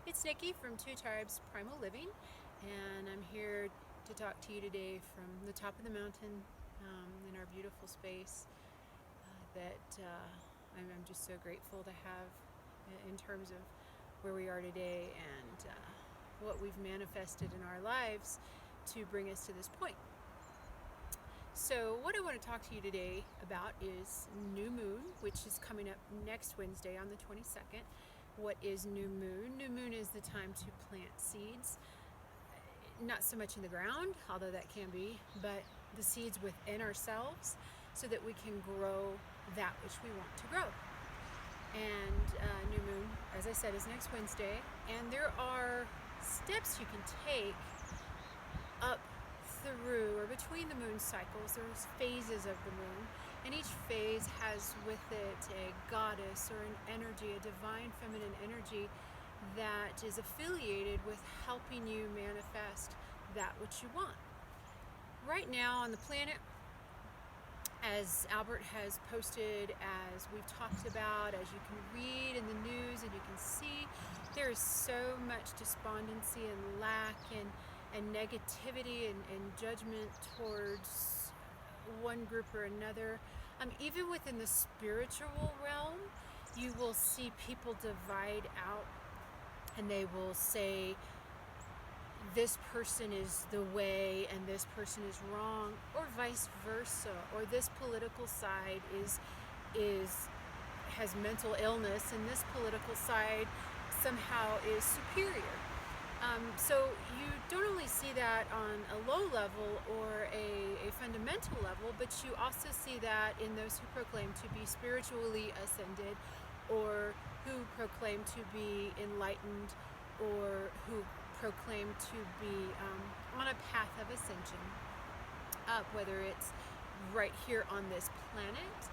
It's Nikki from Two Tribes Primal Living, and I'm here to talk to you today from the top of the mountain in our beautiful space that I'm just so grateful to have in terms of where we are today and what we've manifested in our lives to bring us to this point. So what I want to talk to you today about is new moon, which is coming up next Wednesday on the 22nd. What is new moon? New moon is the time to plant seeds, not so much in the ground, although that can be, but the seeds within ourselves so that we can grow that which we want to grow. And new moon, as I said, is next Wednesday, and there are steps you can take up through or between the moon cycles. There's phases of the moon, and each phase has with it a goddess or an energy, a divine feminine energy that is affiliated with helping you manifest that which you want. Right now on the planet, as Albert has posted, as we've talked about, as you can read in the news and you can see, there is so much despondency and lack and negativity and judgment towards one group or another. Even within the spiritual realm, you will see people divide out, and they will say this person is the way and this person is wrong, or vice versa, or this political side has mental illness and this political side somehow is superior. So you don't only see that on a low level or a fundamental level, but you also see that in those who proclaim to be spiritually ascended, or who proclaim to be enlightened, or who proclaim to be on a path of ascension up, whether it's right here on this planet,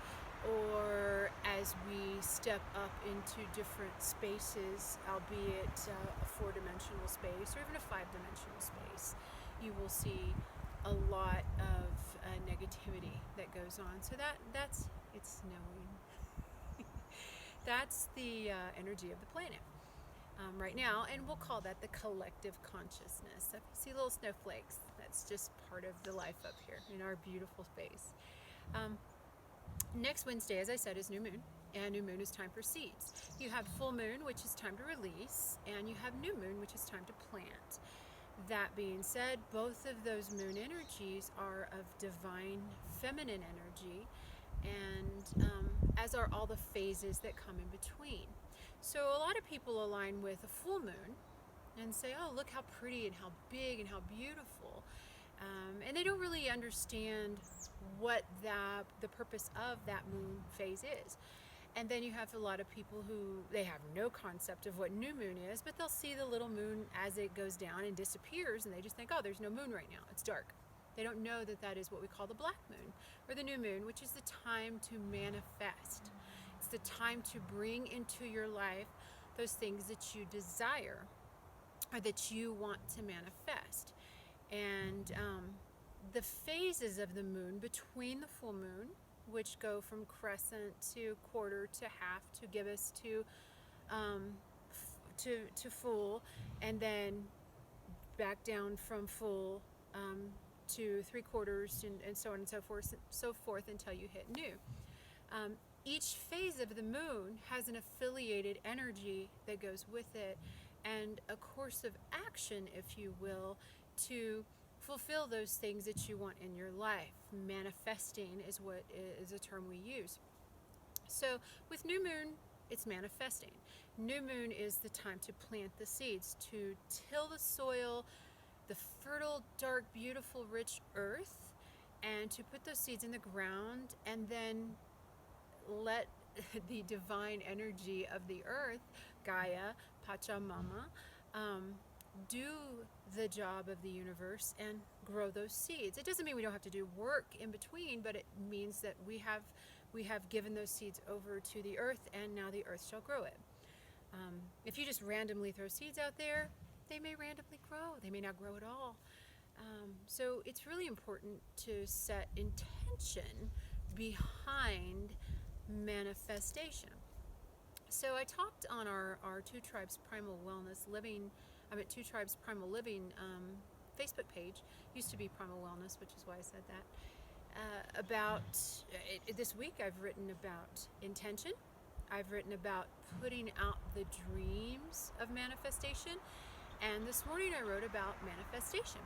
or as we step up into different spaces, albeit a four-dimensional space or even a five-dimensional space, you will see a lot of negativity that goes on. So it's snowing. That's the energy of the planet right now, and we'll call that the collective consciousness. So if you see little snowflakes, that's just part of the life up here in our beautiful space. Next Wednesday, as I said, is new moon, and new moon is time for seeds. You have full moon, which is time to release, and you have new moon, which is time to plant. That being said, both of those moon energies are of divine feminine energy, and as are all the phases that come in between. So a lot of people align with a full moon and say, oh, look how pretty and how big and how beautiful. And they don't really understand what the purpose of that moon phase is. And then you have a lot of people who, they have no concept of what new moon is, but they'll see the little moon as it goes down and disappears, and they just think, oh, there's no moon right now, it's dark. They don't know that that is what we call the black moon, or the new moon, which is the time to manifest. It's the time to bring into your life those things that you desire or that you want to manifest. And the phases of the moon between the full moon, which go from crescent to quarter to half to gibbous to full, and then back down from full to three quarters, and so on and so forth until you hit new. Each phase of the moon has an affiliated energy that goes with it, and a course of action, if you will, to fulfill those things that you want in your life. Manifesting is what is a term we use. So with new moon, it's manifesting. New moon is the time to plant the seeds, to till the soil, the fertile, dark, beautiful, rich earth, and to put those seeds in the ground, and then let the divine energy of the earth, Gaia, Pachamama, do the job of the universe and grow those seeds. It doesn't mean we don't have to do work in between, but it means that we have given those seeds over to the earth, and now the earth shall grow it. If you just randomly throw seeds out there, they may randomly grow. They may not grow at all. So it's really important to set intention behind manifestation. So I talked on our Two Tribes Primal Wellness Living, I'm at Two Tribes Primal Living Facebook page, used to be Primal Wellness, which is why I said that, about, this week I've written about intention, I've written about putting out the dreams of manifestation, and this morning I wrote about manifestation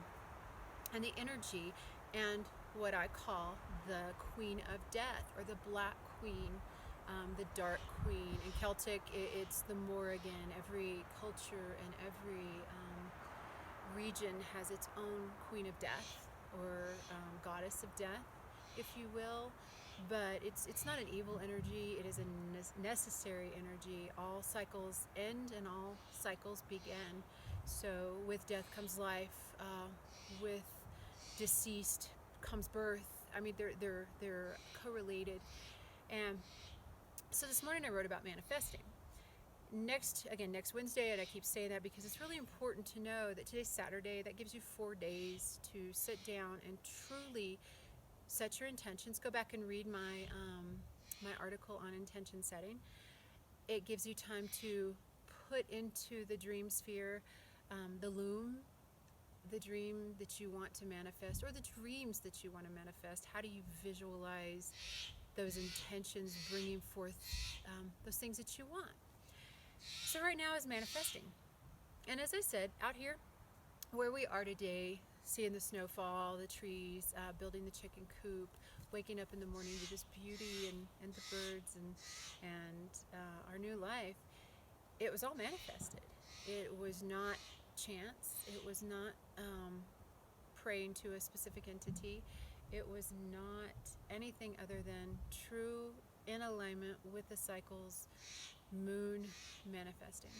and the energy and what I call the Queen of Death, or the Black Queen, the Dark Queen. In Celtic, it's the Morrigan. Every culture and every region has its own Queen of Death, or Goddess of Death, if you will. But it's not an evil energy. It is a necessary energy. All cycles end and all cycles begin. So with death comes life. With deceased comes birth. I mean, they're correlated. And so this morning I wrote about manifesting. Next Wednesday, and I keep saying that because it's really important to know that today's Saturday. That gives you 4 days to sit down and truly set your intentions. Go back and read my my article on intention setting. It gives you time to put into the dream sphere, the loom, the dream that you want to manifest, or the dreams that you want to manifest. How do you visualize those intentions bringing forth those things that you want? So right now is manifesting. And as I said, out here where we are today, seeing the snowfall, the trees, building the chicken coop, waking up in the morning to this beauty and the birds and our new life, it was all manifested. It was not chance. It was not praying to a specific entity. It was not anything other than true in alignment with the cycles, moon manifesting.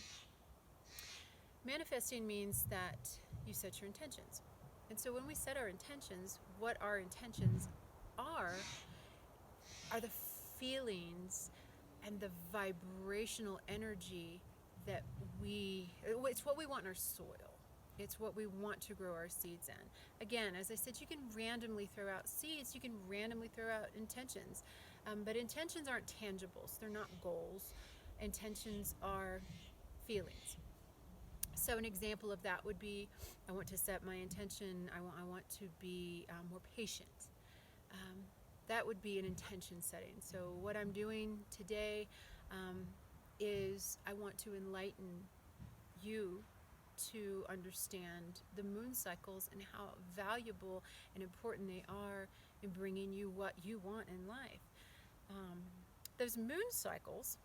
Manifesting means that you set your intentions. And so when we set our intentions, what our intentions are the feelings and the vibrational energy that it's what we want in our soil. It's what we want to grow our seeds in. Again, as I said, you can randomly throw out seeds, you can randomly throw out intentions. But intentions aren't tangibles, they're not goals. Intentions are feelings. So an example of that would be, I want to set my intention, I want to be more patient. That would be an intention setting. So what I'm doing today is I want to enlighten you to understand the moon cycles and how valuable and important they are in bringing you what you want in life. Those moon cycles,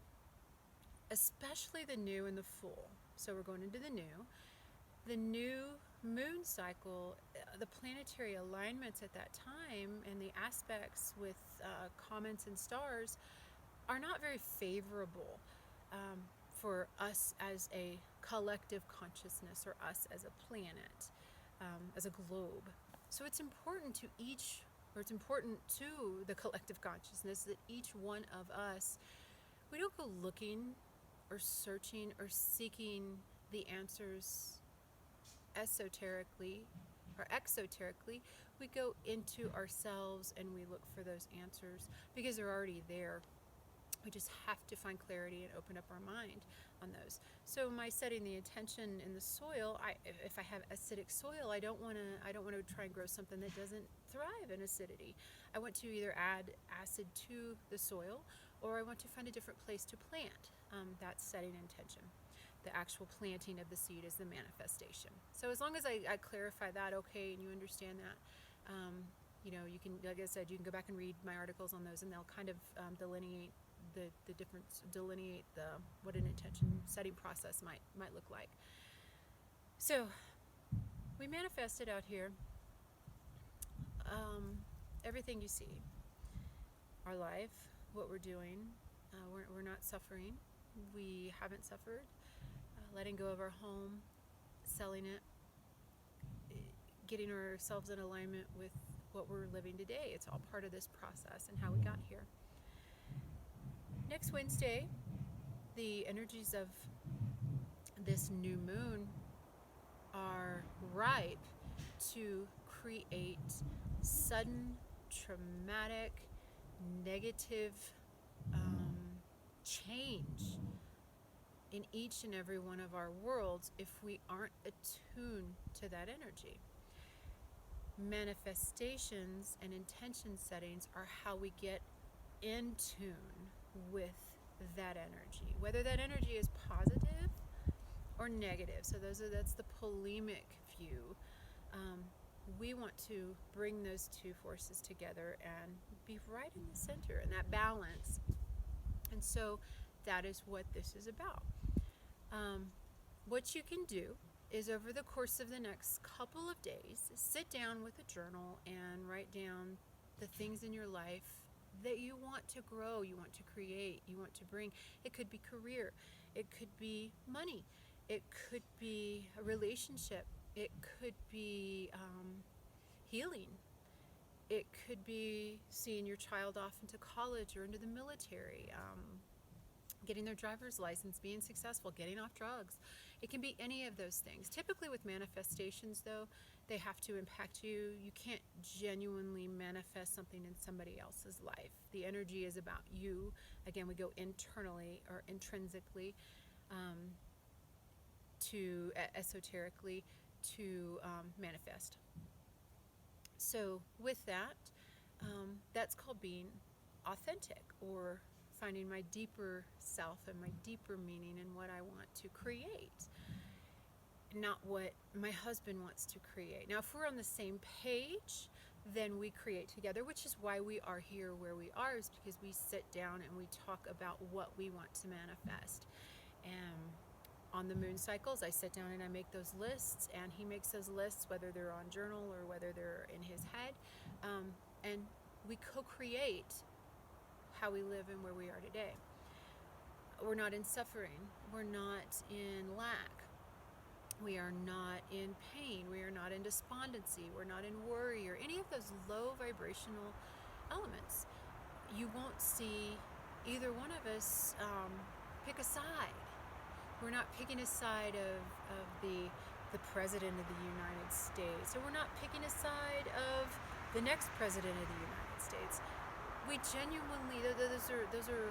especially the new and the full. So we're going into the new moon cycle, the planetary alignments at that time and the aspects with comets and stars are not very favorable for us as a collective consciousness, or us as a planet, as a globe. So it's important to it's important to the collective consciousness that each one of us, we don't go looking or searching or seeking the answers esoterically or exoterically. We go into ourselves and we look for those answers because they're already there. We just have to find clarity and open up our mind on those. So my setting the intention in the soil, if I have acidic soil, I don't want to try and grow something that doesn't thrive in acidity. I want to either add acid to the soil, or I want to find a different place to plant. That's setting intention. The actual planting of the seed is the manifestation. So as long as I clarify that, okay, and you understand that, you can, like I said, you can go back and read my articles on those, and they'll kind of delineate the difference, what an intention setting process might look like. So we manifested out here everything you see, our life, what we're doing. We're not suffering. We haven't suffered. Letting go of our home, selling it, getting ourselves in alignment with what we're living today. It's all part of this process and how we got here. Next Wednesday, the energies of this new moon are ripe to create sudden, traumatic, negative change in each and every one of our worlds if we aren't attuned to that energy. Manifestations and intention settings are how we get in tune with that energy, whether that energy is positive or negative. So that's the polemic view. We want to bring those two forces together and be right in the center, and that balance. And so that is what this is about. What you can do is, over the course of the next couple of days, sit down with a journal and write down the things in your life that you want to grow, you want to create, you want to bring. It could be career, it could be money, it could be a relationship, it could be healing, it could be seeing your child off into college or into the military, getting their driver's license, being successful, getting off drugs. It can be any of those things. Typically with manifestations, though, they have to impact you. You can't genuinely manifest something in somebody else's life. The energy is about you. Again, we go internally or intrinsically to esoterically to manifest. So with that, that's called being authentic, or finding my deeper self and my deeper meaning in what I want to create, not what my husband wants to create. Now, if we're on the same page, then we create together, which is why we are here where we are, is because we sit down and we talk about what we want to manifest. And on the moon cycles, I sit down and I make those lists, and he makes those lists, whether they're on journal or whether they're in his head, and we co-create how we live and where we are today. We're not in suffering. We're not in lack. We are not in pain. We are not in despondency. We're not in worry or any of those low vibrational elements. You won't see either one of us pick a side. We're not picking a side of the President of the United States, or we're not picking a side of the next President of the United States. We genuinely, those are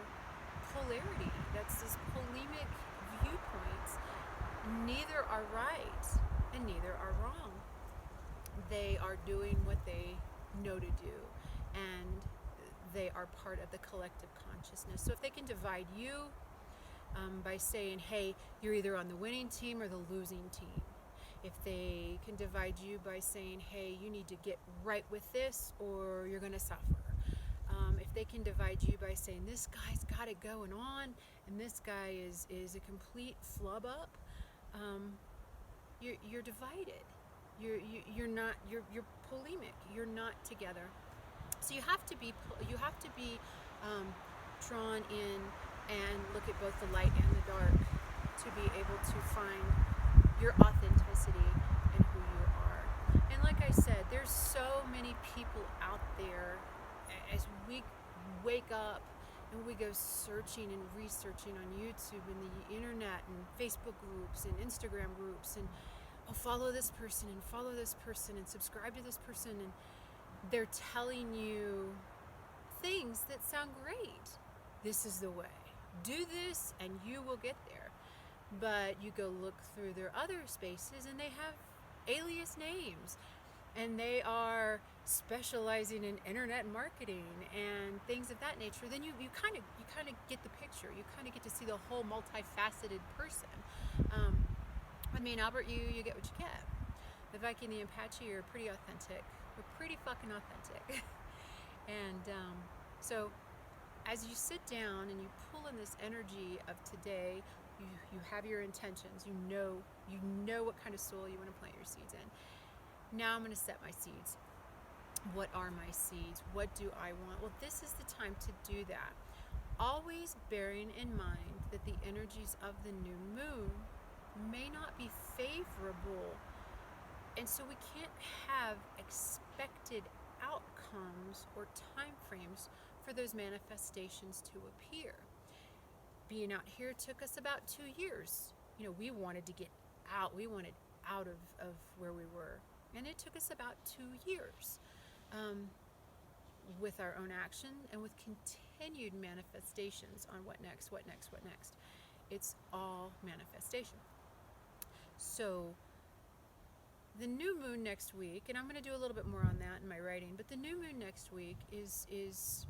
polarity. That's this polemic viewpoints. Neither are right and neither are wrong. They are doing what they know to do, and they are part of the collective consciousness. So if they can divide you by saying, hey, you're either on the winning team or the losing team. If they can divide you by saying, hey, you need to get right with this or you're going to suffer. If they can divide you by saying, this guy's got it going on and this guy is a complete flub up, you're divided. You're not, you're polemic. You're not together. So you have to be drawn in and look at both the light and the dark to be able to find your authenticity and who you are. And like I said, there's so many people out there. As we wake up and we go searching and researching on YouTube and the internet and Facebook groups and Instagram groups, and follow this person and follow this person and subscribe to this person, and they're telling you things that sound great. This is the way. Do this and you will get there. But you go look through their other spaces and they have alias names, and they are specializing in internet marketing and things of that nature. Then you kind of get the picture. You kind of get to see the whole multifaceted person. I mean, Albert, you get what you get. The Viking, the Apache are pretty authentic. We're pretty fucking authentic. And so as you sit down and you pull in this energy of today, you have your intentions. You know what kind of soil you want to plant your seeds in. Now I'm going to set my seeds. What are my seeds? What do I want? Well, this is the time to do that. Always bearing in mind that the energies of the new moon may not be favorable, and so we can't have expected outcomes or time frames for those manifestations to appear. Being out here took us about 2 years. We wanted to get out. We wanted out of where we were. And it took us about 2 years with our own action and with continued manifestations on what next. It's all manifestation. So the new moon next week, and I'm going to do a little bit more on that in my writing, but the new moon next week is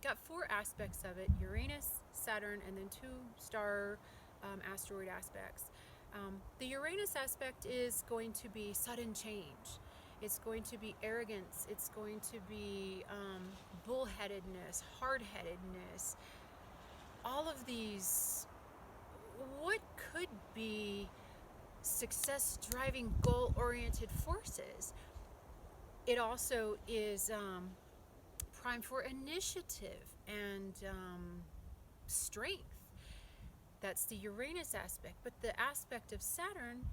got 4 aspects of it: Uranus, Saturn, and then 2 star asteroid aspects. The Uranus aspect is going to be sudden change. It's going to be arrogance. It's going to be bullheadedness, hard-headedness. All of these, what could be success-driving, goal-oriented forces. It also is prime for initiative and strength. That's the Uranus aspect. But the aspect of Saturn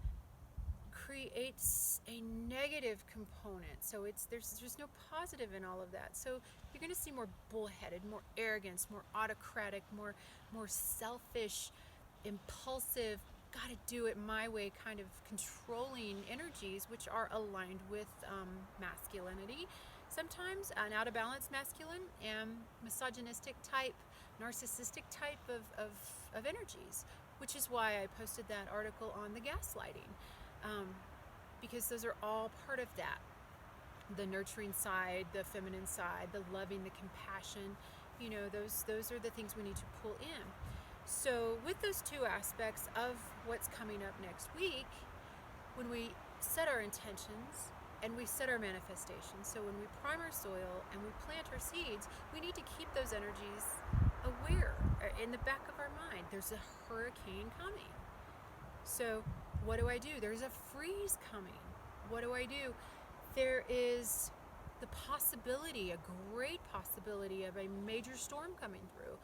creates a negative component. So there's no positive in all of that. So you're going to see more bullheaded, more arrogance, more autocratic, more selfish, impulsive, gotta do it my way kind of controlling energies, which are aligned with masculinity. Sometimes an out of balance masculine and misogynistic type, narcissistic type of energies, which is why I posted that article on the gaslighting, because those are all part of that. The nurturing side, the feminine side, the loving, the compassion, those are the things we need to pull in. So with those 2 aspects of what's coming up next week, when we set our intentions and we set our manifestations, so when we prime our soil and we plant our seeds, we need to keep those energies aware in the back of our mind. There's a hurricane coming. So what do I do? There's a freeze coming. What do I do? There is the possibility, a great possibility of a major storm coming through.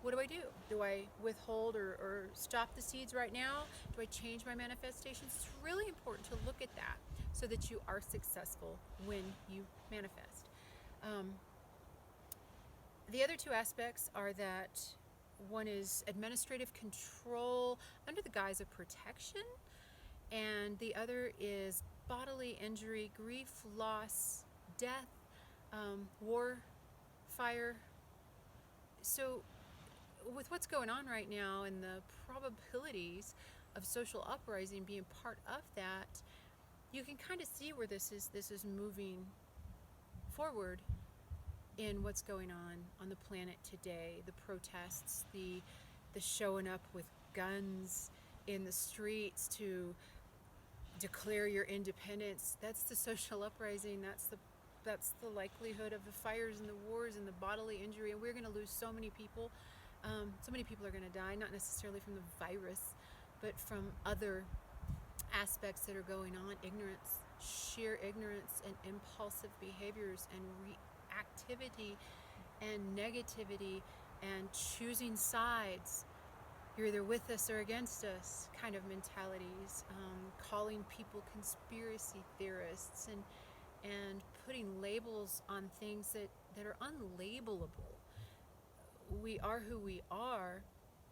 What do? Do I withhold or stop the seeds right now? Do I change my manifestations? It's really important to look at that so that you are successful when you manifest. The other 2 aspects are that one is administrative control under the guise of protection, and the other is bodily injury, grief, loss, death, war, fire. So with what's going on right now and the probabilities of social uprising being part of that, you can kind of see where this is moving forward in what's going on the planet today. The protests, the showing up with guns in the streets to declare your independence. That's the social uprising. That's the likelihood of the fires and the wars and the bodily injury, and we're going to lose so many people. So many people are going to die, not necessarily from the virus, but from other aspects that are going on. Ignorance, sheer ignorance, and impulsive behaviors, and reactivity, and negativity, and choosing sides. You're either with us or against us kind of mentalities, calling people conspiracy theorists, and putting labels on things that are unlabelable. We are who we are,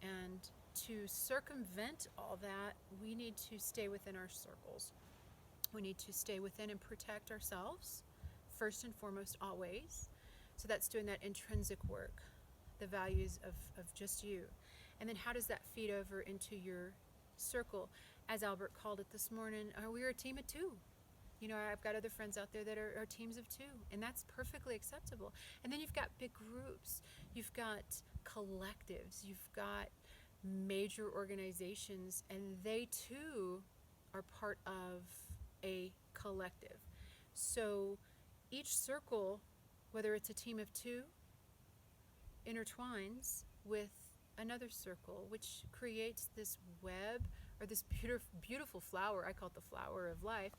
and to circumvent all that, we need to stay within our circles. We need to stay within and protect ourselves, first and foremost, always. So that's doing that intrinsic work, the values of just you. And then how does that feed over into your circle? As Albert called it this morning, we're a team of 2. I've got other friends out there that are teams of 2, and that's perfectly acceptable. And then you've got big groups, you've got collectives, you've got major organizations, and they too are part of a collective. So each circle, whether it's a team of 2, intertwines with another circle, which creates this web, or this beautiful flower. I call it the flower of life,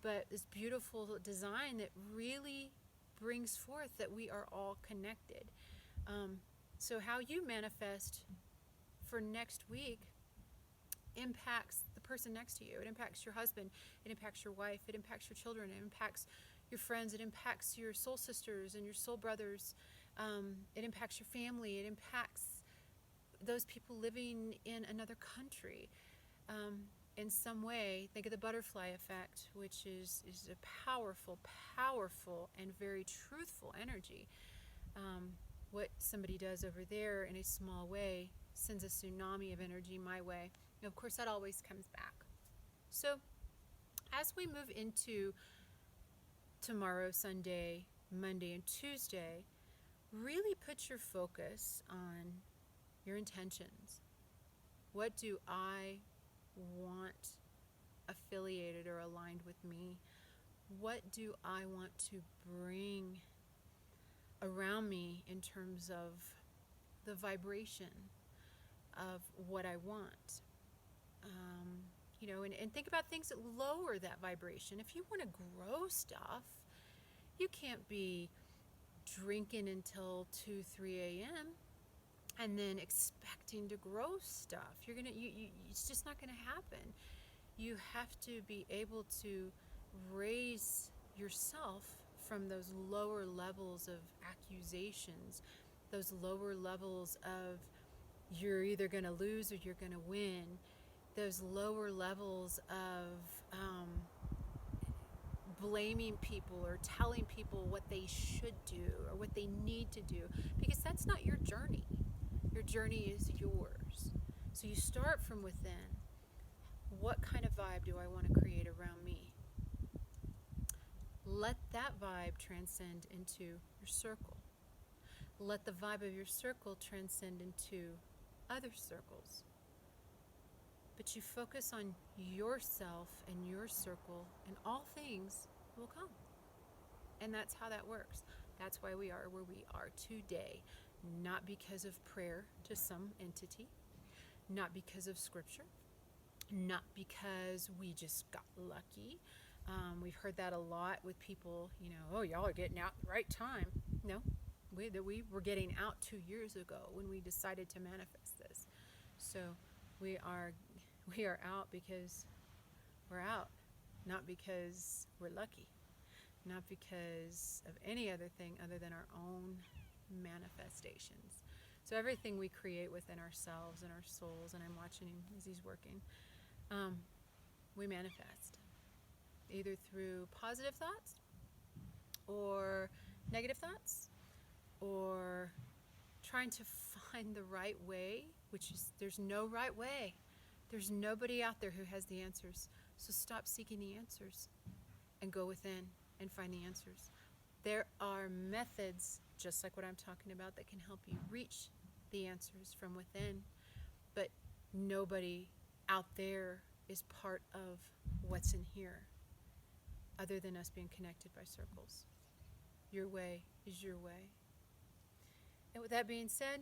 but this beautiful design that really brings forth that we are all connected. So how you manifest for next week impacts the person next to you. It impacts your husband, it impacts your wife, it impacts your children, it impacts your friends, it impacts your soul sisters and your soul brothers, it impacts your family, it impacts those people living in another country. In some way. Think of the butterfly effect, which is a powerful, and very truthful energy. What somebody does over there in a small way sends a tsunami of energy my way. And of course, that always comes back. So as we move into tomorrow, Sunday, Monday, and Tuesday, really put your focus on your intentions. What do I want affiliated or aligned with me? What do I want to bring around me in terms of the vibration of what I want? And think about things that lower that vibration. If you want to grow stuff, you can't be drinking until 2, 3 a.m. and then expecting to grow stuff. It's just not going to happen. You have to be able to raise yourself from those lower levels of accusations, those lower levels of you're either going to lose or you're going to win, those lower levels of blaming people or telling people what they should do or what they need to do, because that's not your journey. Your journey is yours. So you start from within. What kind of vibe do I want to create around me? Let that vibe transcend into your circle. Let the vibe of your circle transcend into other circles. But you focus on yourself and your circle, and all things will come. And that's how that works. That's why we are where we are today. Not because of prayer to some entity, not because of scripture, not because we just got lucky. We've heard that a lot with people, oh, y'all are getting out at the right time. No, we were getting out 2 years ago when we decided to manifest this. So we are out because we're out, not because we're lucky, not because of any other thing other than our own manifestations. So everything we create within ourselves and our souls, and I'm watching him as he's working, we manifest either through positive thoughts or negative thoughts, or trying to find the right way, which is, there's no right way. There's nobody out there who has the answers. So stop seeking the answers and go within and find the answers. There are methods, just like what I'm talking about, that can help you reach the answers from within, but nobody out there is part of what's in here other than us being connected by circles. Your way is your way. And with that being said,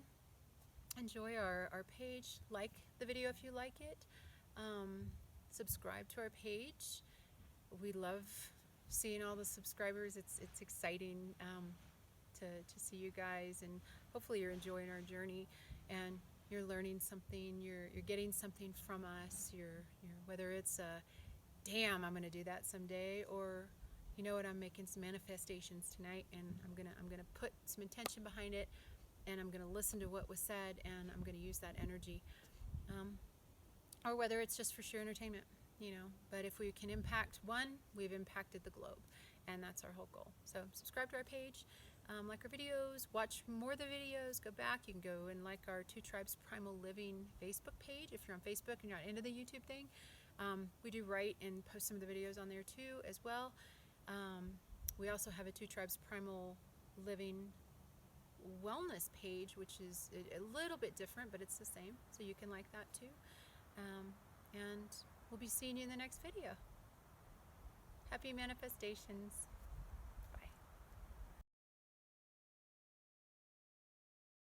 enjoy our page. Like the video if you like it. Subscribe to our page. We love seeing all the subscribers. It's exciting to see you guys, and hopefully you're enjoying our journey and you're learning something. You're getting something from us. You're whether it's damn, I'm gonna do that someday, or you know what, I'm making some manifestations tonight, and I'm gonna put some intention behind it, and I'm gonna listen to what was said, and I'm gonna use that energy, or whether it's just for sheer entertainment, But if we can impact one, we've impacted the globe, and that's our whole goal. So subscribe to our page, like our videos, watch more of the videos, go back. You can go and like our Two Tribes Primal Living Facebook page if you're on Facebook and you're not into the YouTube thing. We do write and post some of the videos on there too as well. We also have a Two Tribes Primal Living wellness page, which is a little bit different, but it's the same, so you can like that too. And we'll be seeing you in the next video. Happy manifestations.